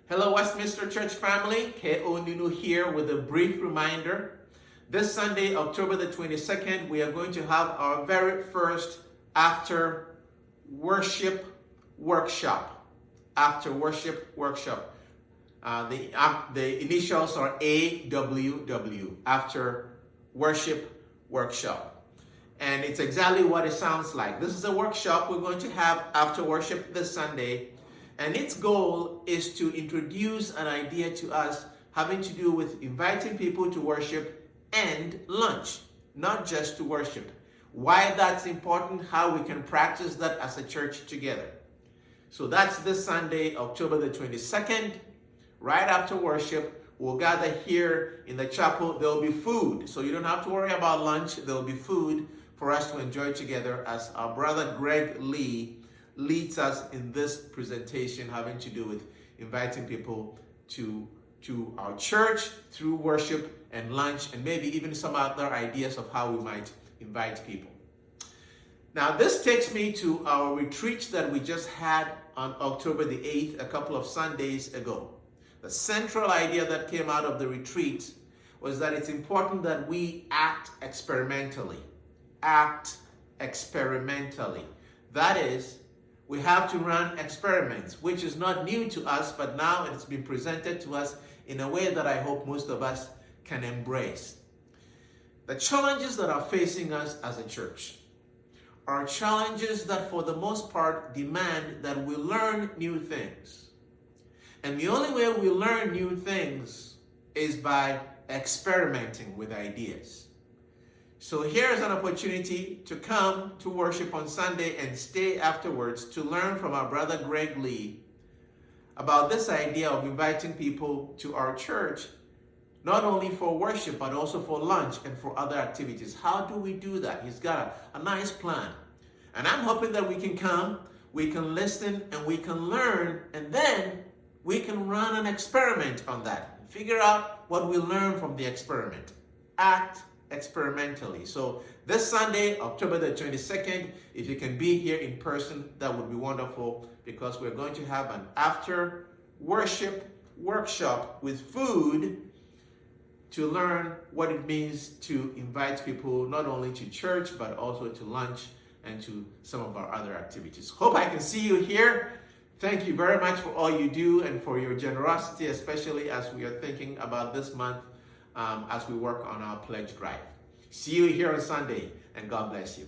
Hello, Westminster Church family. K.O. Nunu here with a brief reminder. This Sunday, October the 22nd, we are going to have our very first after worship workshop. After worship workshop. The initials are AWW, after worship workshop. And it's exactly what it sounds like. This is a workshop we're going to have after worship this Sunday. And its goal is to introduce an idea to us having to do with inviting people to worship and lunch, not just to worship. Why that's important, how we can practice that as a church together. So that's this Sunday, October the 22nd. Right after worship, we'll gather here in the chapel. There will be food, so you don't have to worry about lunch. There will be food for us to enjoy together as our brother Greg Lee leads us in this presentation having to do with inviting people to our church through worship and lunch, and maybe even some other ideas of how we might invite people. Now, this takes me to our retreat that we just had on October the 8th, a couple of Sundays ago. The central idea that came out of the retreat was that it's important that we act experimentally. Act experimentally. That is, we have to run experiments, which is not new to us, but now it's been presented to us in a way that I hope most of us can embrace. The challenges that are facing us as a church are challenges that for the most part demand that we learn new things. And the only way we learn new things is by experimenting with ideas. So here's an opportunity to come to worship on Sunday and stay afterwards to learn from our brother Greg Lee about this idea of inviting people to our church, not only for worship, but also for lunch and for other activities. How do we do that? He's got a nice plan. And I'm hoping that we can come, we can listen, and we can learn, and then we can run an experiment on that. Figure out what we learn from the experiment. Act experimentally. So this Sunday, October the 22nd, if you can be here in person, that would be wonderful, because we're going to have an after worship workshop with food to learn what it means to invite people not only to church, but also to lunch and to some of our other activities. Hope I can see you here. Thank you very much for all you do and for your generosity, especially as we are thinking about this month as we work on our pledge drive. See you here on Sunday, and God bless you.